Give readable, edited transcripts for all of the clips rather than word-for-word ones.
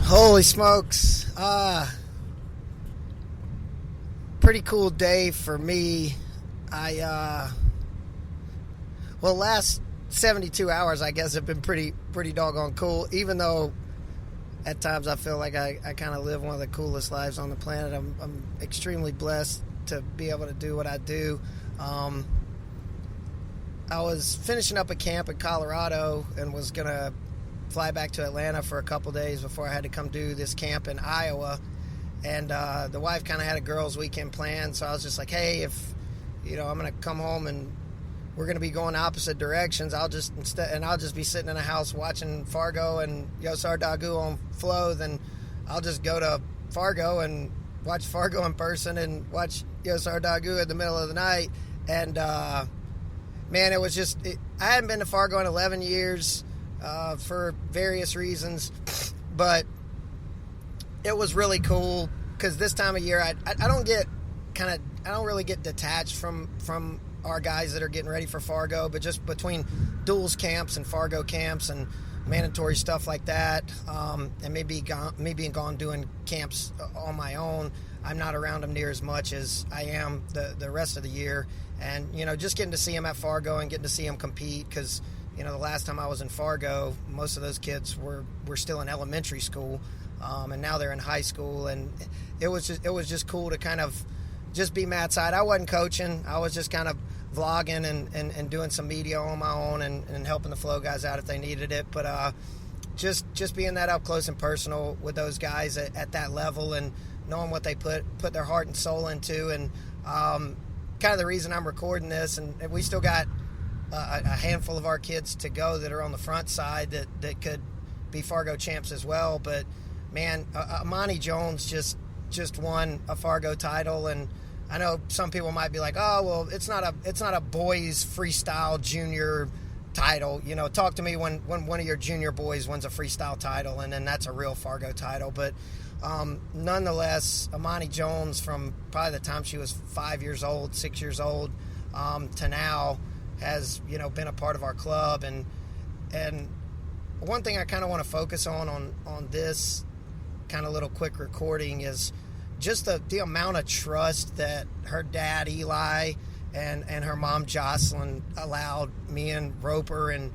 Holy smokes. Pretty cool day for me. Last 72 hours, I guess, have been pretty doggone cool, even though at times I feel like I kind of live one of the coolest lives on the planet. I'm extremely blessed to be able to do what I do. I was finishing up a camp in Colorado and was going to fly back to Atlanta for a couple days before I had to come do this camp in Iowa. And the wife kind of had a girls' weekend planned, so I was just like, hey, if I'm going to come home and we're going to be going opposite directions, I'll just be sitting in a house watching Fargo and Yosar Dagu on Flow, then I'll just go to Fargo and watch Fargo in person and watch Yosar Dagu in the middle of the night. And man, it was just I hadn't been to Fargo in 11 years for various reasons, but it was really cool because this time of year I don't really get detached from our guys that are getting ready for Fargo, but just between duals camps and Fargo camps and mandatory stuff like that, and me being gone doing camps on my own, I'm not around them near as much as I am the rest of the year. And just getting to see them at Fargo and getting to see them compete, because the last time I was in Fargo, most of those kids were still in elementary school, and now they're in high school, and it was just cool to kind of just be Matt's side. I wasn't coaching. I was just kind of vlogging and doing some media on my own and helping the Flow guys out if they needed it. But just being that up close and personal with those guys at that level and knowing what they put their heart and soul into. And kind of the reason I'm recording this, and we still got a handful of our kids to go that are on the front side that could be Fargo champs as well. But man, Amani Jones just won a Fargo title, and I know some people might be like, oh, well, it's not a boys freestyle junior title. Talk to me when one of your junior boys wins a freestyle title, and then that's a real Fargo title. But nonetheless, Amani Jones, from probably the time she was 5 years old, 6 years old, to now, has been a part of our club. And one thing I kind of want to focus on this kind of little quick recording is just the amount of trust that her dad Eli and her mom Jocelyn allowed me and Roper and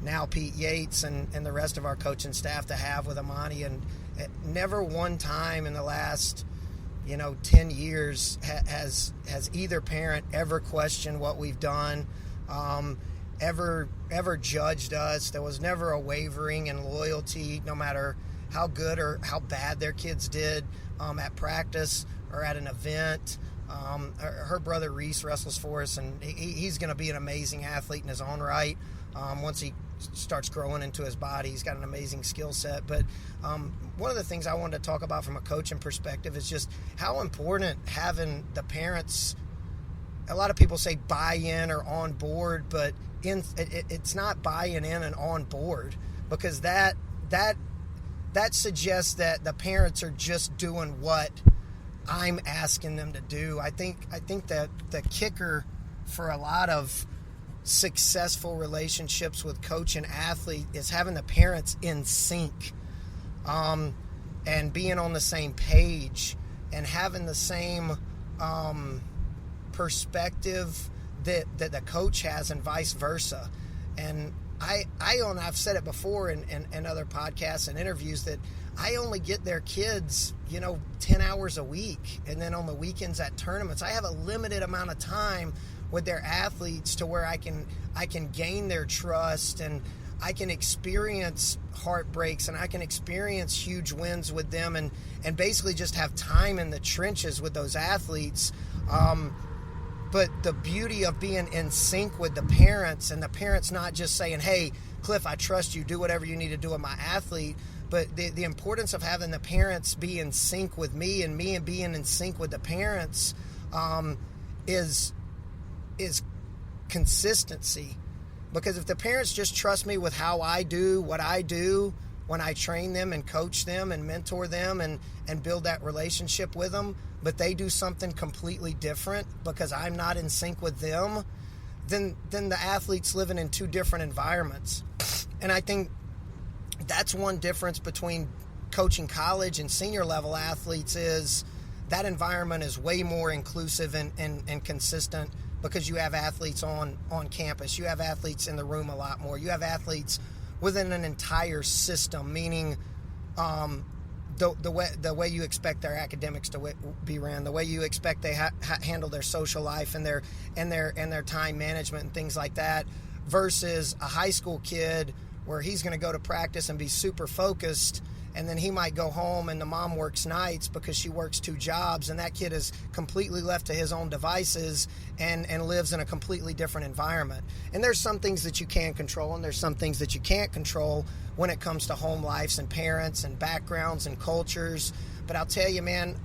now Pete Yates and the rest of our coaching staff to have with Amani. And never one time in the last 10 years has either parent ever questioned what we've done, ever judged us. There was never a wavering in loyalty, no matter how good or how bad their kids did at practice or at an event. Her brother Reese wrestles for us, and he's going to be an amazing athlete in his own right once he starts growing into his body. He's got an amazing skill set. But one of the things I wanted to talk about from a coaching perspective is just how important having the parents, a lot of people say buy-in or on board, but it's not buy-in in and on board, because that suggests that the parents are just doing what I'm asking them to do. I think that the kicker for a lot of successful relationships with coach and athlete is having the parents in sync, and being on the same page and having the same perspective that the coach has, and vice versa. And I've said it before in other podcasts and interviews that I only get their kids 10 hours a week, and then on the weekends at tournaments I have a limited amount of time with their athletes to where I can gain their trust, and I can experience heartbreaks, and I can experience huge wins with them, and basically just have time in the trenches with those athletes. But the beauty of being in sync with the parents, and the parents not just saying, hey, Cliff, I trust you, do whatever you need to do with my athlete, but the importance of having the parents be in sync with me, and me and being in sync with the parents is consistency. Because if the parents just trust me with how I do what I do when I train them and coach them and mentor them and build that relationship with them, but they do something completely different because I'm not in sync with them, then the athlete's living in two different environments. And I think that's one difference between coaching college and senior level athletes is that environment is way more inclusive and consistent, because you have athletes on campus. You have athletes in the room a lot more. You have athletes within an entire system, meaning the way you expect their academics to be ran, the way you expect they handle their social life and their time management and things like that, versus a high school kid where he's going to go to practice and be super focused, and then he might go home and the mom works nights because she works 2 jobs, and that kid is completely left to his own devices and lives in a completely different environment. And there's some things that you can control, and there's some things that you can't control when it comes to home lives and parents and backgrounds and cultures. But I'll tell you, man,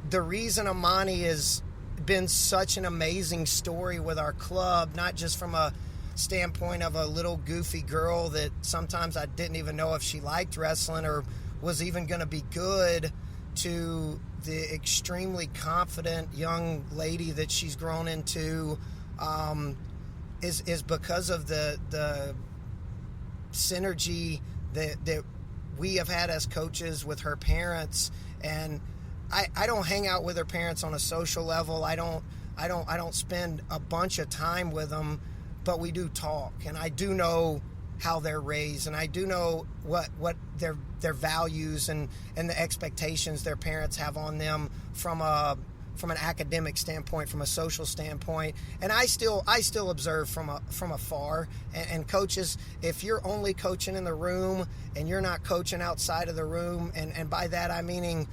the reason Amani has been such an amazing story with our club, not just from a standpoint of a little goofy girl that sometimes I didn't even know if she liked wrestling or was even going to be good, to the extremely confident young lady that she's grown into, is because of the synergy that we have had as coaches with her parents. And I don't hang out with her parents on a social level. I don't spend a bunch of time with them, but we do talk, and I do know how they're raised, and I do know what their values and the expectations their parents have on them from an academic standpoint, from a social standpoint. And I still observe from afar. And coaches, if you're only coaching in the room and you're not coaching outside of the room, and by that I meaning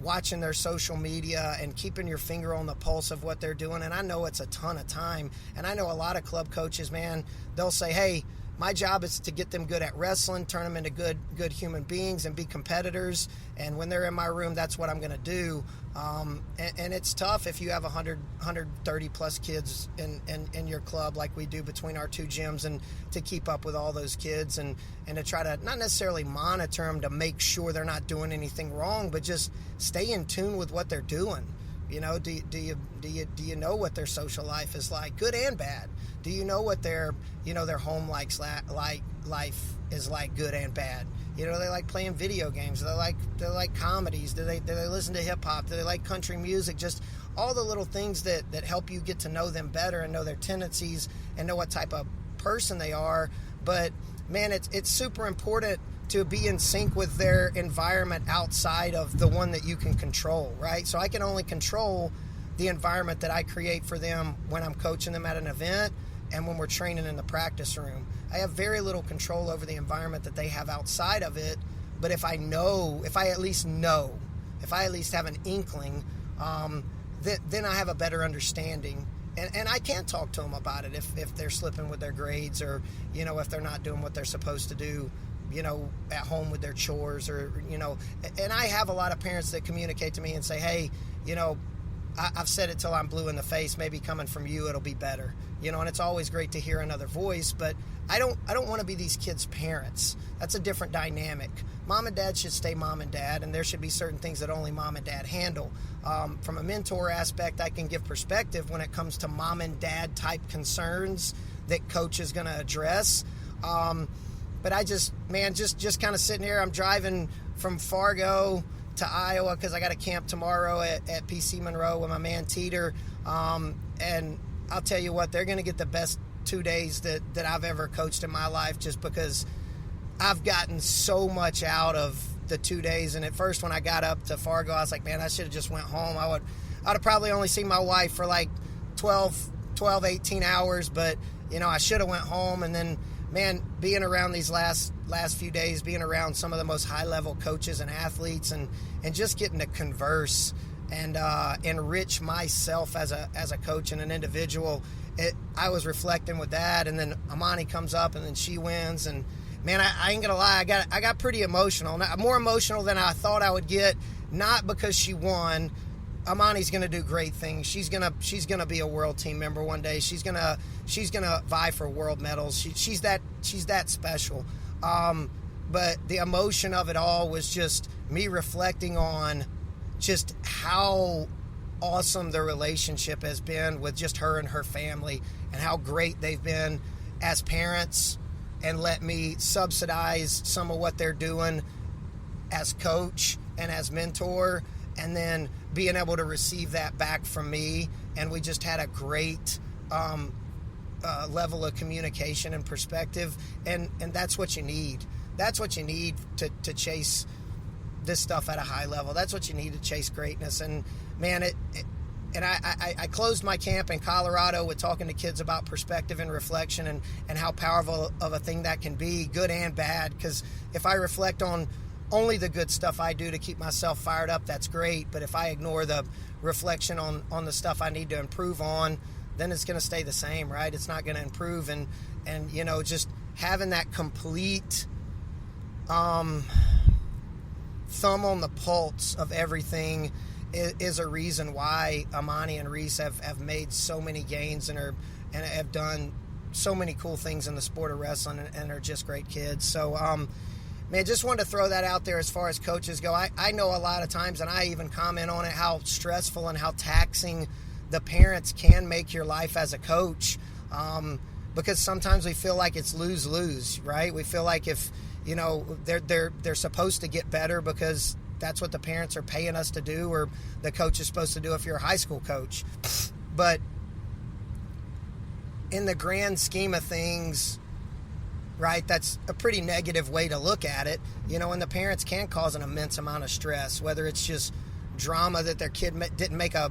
watching their social media and keeping your finger on the pulse of what they're doing. And I know it's a ton of time. And I know a lot of club coaches, man, they'll say, hey, my job is to get them good at wrestling, turn them into good human beings and be competitors. And when they're in my room, that's what I'm going to do. And it's tough if you have 130 plus kids in your club like we do between our 2 gyms, and to keep up with all those kids and to try to not necessarily monitor them to make sure they're not doing anything wrong, but just stay in tune with what they're doing. You know, do you know what their social life is like, good and bad? Do you know what their home life is like, good and bad? You know, they like playing video games. They like comedies. Do they listen to hip hop? Do they like country music? Just all the little things that help you get to know them better and know their tendencies and know what type of person they are. But man, it's super important to be in sync with their environment outside of the one that you can control, right? So I can only control the environment that I create for them when I'm coaching them at an event and when we're training in the practice room. I have very little control over the environment that they have outside of it, but if I at least have an inkling, then I have a better understanding. And I can talk to them about it if they're slipping with their grades, or, you know, if they're not doing what they're supposed to do, you know, at home with their chores, or, you know. And I have a lot of parents that communicate to me and say, hey, you know, I've said it till I'm blue in the face, maybe coming from you it'll be better, you know. And it's always great to hear another voice, but I don't want to be these kids' parents. That's a different dynamic. Mom and dad should stay mom and dad, and there should be certain things that only mom and dad handle. From a mentor aspect, I can give perspective when it comes to mom and dad type concerns that coach is going to address. But I just kind of sitting here, I'm driving from Fargo to Iowa because I got a camp tomorrow at PC Monroe with my man Teeter. And I'll tell you what, they're going to get the best 2 days that I've ever coached in my life, just because I've gotten so much out of the 2 days. And at first when I got up to Fargo, I was like, man, I should have just went home. I'd have probably only seen my wife for like 18 hours, but, you know, I should have went home. And then, man, being around these last few days, being around some of the most high-level coaches and athletes, and just getting to converse and enrich myself as a coach and an individual, I was reflecting with that. And then Amani comes up, and then she wins, and man, I ain't gonna lie, I got pretty emotional, more emotional than I thought I would get. Not because she won. Amani's gonna do great things. She's gonna be a world team member one day. She's gonna vie for world medals. She's that special. But the emotion of it all was just me reflecting on just how awesome the relationship has been with just her and her family, and how great they've been as parents, and let me subsidize some of what they're doing as coach and as mentor, and then being able to receive that back from me. And we just had a great level of communication and perspective, and that's what you need. That's what you need to chase this stuff at a high level. That's what you need to chase greatness. And man, I closed my camp in Colorado with talking to kids about perspective and reflection, and how powerful of a thing that can be, good and bad. Because if I reflect on only the good stuff I do to keep myself fired up, that's great. But if I ignore the reflection on the stuff I need to improve on, then it's going to stay the same, right? It's not going to improve. And just having that complete thumb on the pulse of everything is a reason why Amani and Reese have made so many gains and have done so many cool things in the sport of wrestling, and are just great kids. So, man, just wanted to throw that out there as far as coaches go. I know a lot of times, and I even comment on it, how stressful and how taxing the parents can make your life as a coach, because sometimes we feel like it's lose-lose, right? We feel like if, they're supposed to get better because that's what the parents are paying us to do, or the coach is supposed to do if you're a high school coach. But in the grand scheme of things, right, that's a pretty negative way to look at it, and the parents can cause an immense amount of stress, whether it's just drama that their kid didn't make the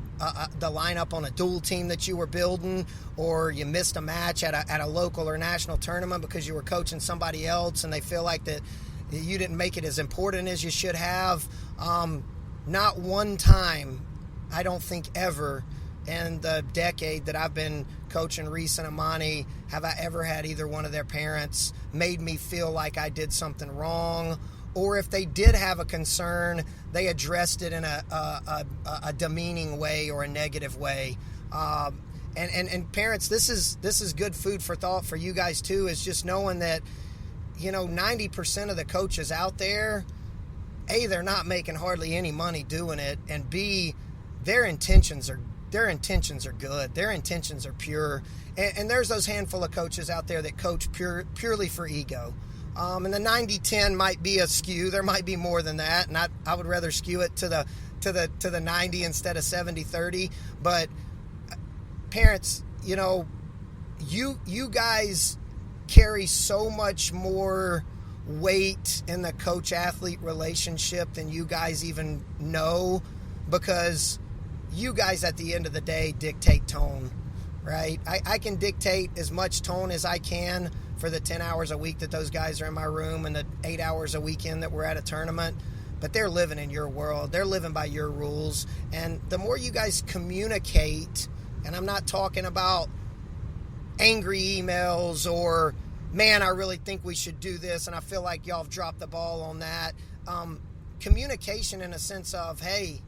lineup on a dual team that you were building, or you missed a match at a local or national tournament because you were coaching somebody else and they feel like that you didn't make it as important as you should have. Not one time, I don't think ever, in the decade that I've been coaching Reese and Amani, have I ever had either one of their parents made me feel like I did something wrong, or if they did have a concern, they addressed it in a demeaning way or a negative way. And parents, this is good food for thought for you guys too, is just knowing that 90% of the coaches out there, A, they're not making hardly any money doing it, and B, their intentions are good. Their intentions are pure. And there's those handful of coaches out there that coach purely for ego. And the 90-10 might be a skew. There might be more than that, and I would rather skew it to the 90 instead of 70-30. But parents, you guys carry so much more weight in the coach-athlete relationship than you guys even know, because you guys at the end of the day dictate tone, right? I can dictate as much tone as I can for the 10 hours a week that those guys are in my room and the 8 hours a weekend that we're at a tournament, but they're living in your world. They're living by your rules. And the more you guys communicate, and I'm not talking about angry emails or, man, I really think we should do this and I feel like y'all have dropped the ball on that. Communication in a sense of, hey,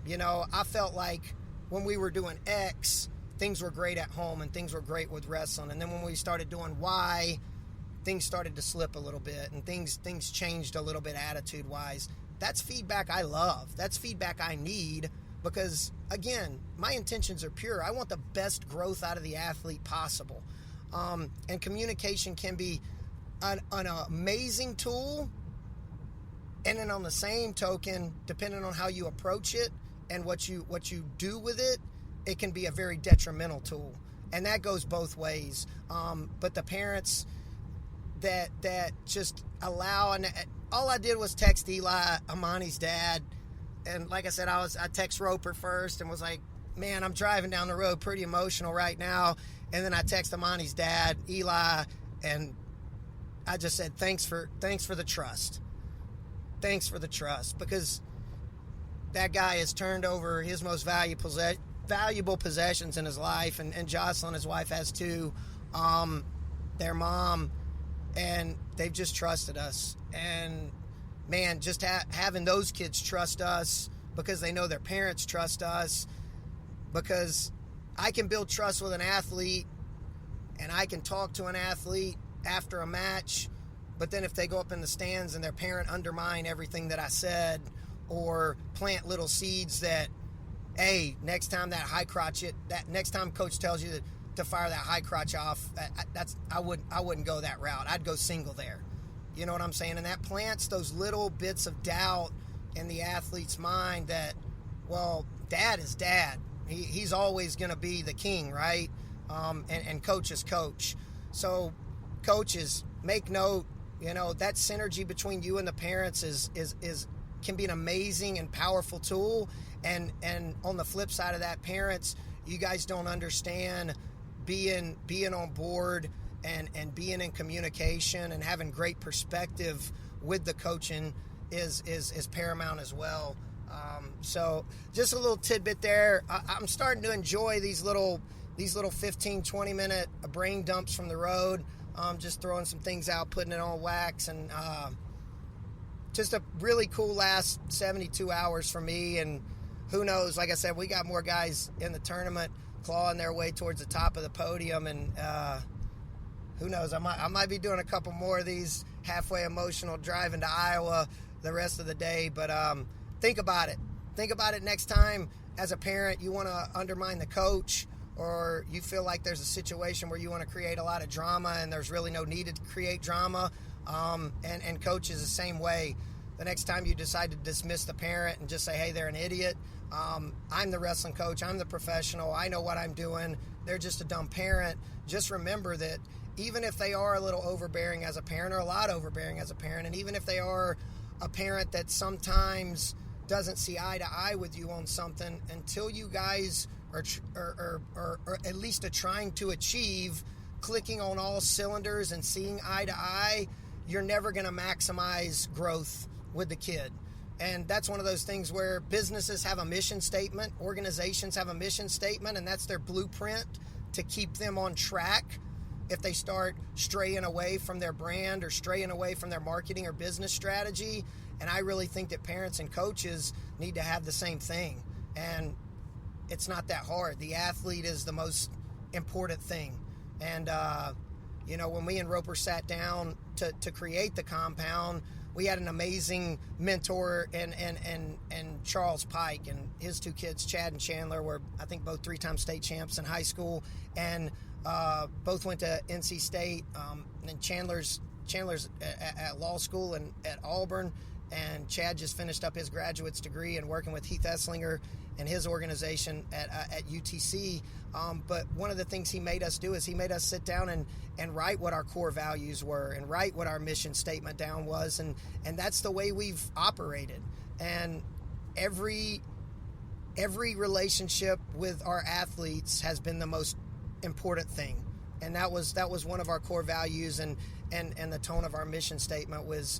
I felt like when we were doing X, things were great at home and things were great with wrestling. And then when we started doing Y, things started to slip a little bit and things changed a little bit attitude-wise. That's feedback I love. That's feedback I need because, again, my intentions are pure. I want the best growth out of the athlete possible. And communication can be an amazing tool. And then on the same token, depending on how you approach it and what you do with it, it can be a very detrimental tool. And that goes both ways. But the parents that just allow, and all I did was text Eli, Amani's dad. And like I said, I text Roper first and was like, man, I'm driving down the road pretty emotional right now. And then I text Amani's dad, Eli, and I just said, thanks for the trust. Thanks for the trust, because that guy has turned over his most valuable possessions in his life, and Jocelyn, his wife, has too, their mom, and they've just trusted us. And man, just having those kids trust us because they know their parents trust us, because I can build trust with an athlete and I can talk to an athlete after a match, but then if they go up in the stands and their parent undermine everything that I said or plant little seeds that, hey, next time next time coach tells you to fire that high crotch off, I wouldn't go that route. I'd go single there. You know what I'm saying? And that plants those little bits of doubt in the athlete's mind that, well, dad is dad. He's always going to be the king, right? And coach is coach. So coaches, make note, that synergy between you and the parents is can be an amazing and powerful tool. And on the flip side of that, parents, you guys don't understand being on board and being in communication and having great perspective with the coaching is paramount as well. So just a little tidbit there. I'm starting to enjoy these little 15, 20 minute brain dumps from the road. Just throwing some things out, putting it on wax, and just a really cool last 72 hours for me. And who knows, like I said, we got more guys in the tournament clawing their way towards the top of the podium, and who knows, I might be doing a couple more of these halfway emotional driving to Iowa the rest of the day. But think about it next time as a parent you want to undermine the coach, or you feel like there's a situation where you want to create a lot of drama and there's really no need to create drama. And coach is the same way. The next time you decide to dismiss the parent and just say, hey, they're an idiot, I'm the wrestling coach, I'm the professional, I know what I'm doing, they're just a dumb parent. Just remember that even if they are a little overbearing as a parent, or a lot overbearing as a parent, and even if they are a parent that sometimes doesn't see eye to eye with you on something, until you guys or at least are trying to achieve clicking on all cylinders and seeing eye to eye, you're never going to maximize growth with the kid. And that's one of those things where businesses have a mission statement, organizations have a mission statement, and that's their blueprint to keep them on track. If they start straying away from their brand or straying away from their marketing or business strategy, and I really think that parents and coaches need to have the same thing. And it's not that hard. The athlete is the most important thing. And, when we and Roper sat down to create the compound, we had an amazing mentor and Charles Pike, and his two kids, Chad and Chandler, were, I think, both 3-time state champs in high school, and both went to NC State. And Chandler's at law school and at Auburn, and Chad just finished up his graduate's degree and working with Heath Esslinger and his organization at UTC. But one of the things he made us do is he made us sit down and write what our core values were and write what our mission statement down was. And that's the way we've operated. And every relationship with our athletes has been the most important thing. And that was one of our core values, and the tone of our mission statement was,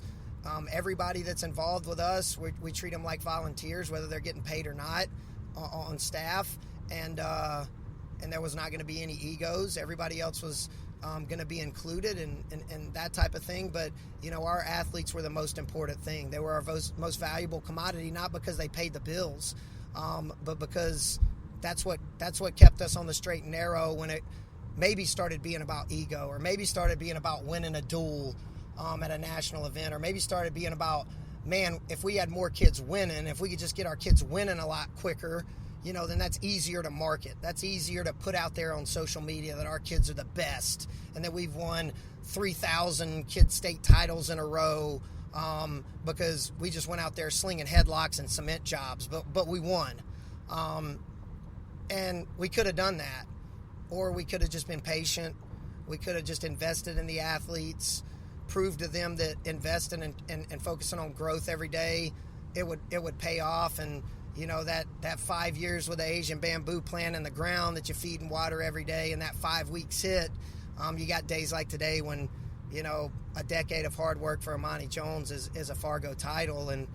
everybody that's involved with us, we treat them like volunteers, whether they're getting paid or not, on staff, and there was not going to be any egos. Everybody else was going to be included and that type of thing. But our athletes were the most important thing. They were our most valuable commodity, not because they paid the bills, but because that's what kept us on the straight and narrow when it maybe started being about ego, or maybe started being about winning a duel at a national event, or maybe started being about, man, if we had more kids winning, if we could just get our kids winning a lot quicker, then that's easier to market. That's easier to put out there on social media that our kids are the best and that we've won 3,000 kid state titles in a row because we just went out there slinging headlocks and cement jobs, but we won. And we could have done that, or we could have just been patient. We could have just invested in the athletes, proved to them that investing and focusing on growth every day, it would pay off. And that 5 years with the Asian bamboo plant in the ground that you feed and water every day, and that 5 weeks hit, you got days like today when a decade of hard work for Amani Jones is a Fargo title, and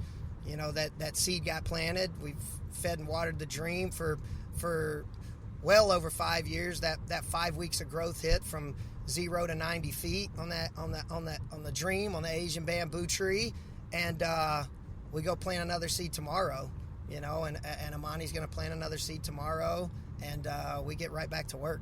that seed got planted. We've fed and watered the dream for well over 5 years. That 5 weeks of growth hit from 0 to 90 feet on the dream, on the Asian bamboo tree, and we go plant another seed tomorrow, and Amani's going to plant another seed tomorrow, and we get right back to work.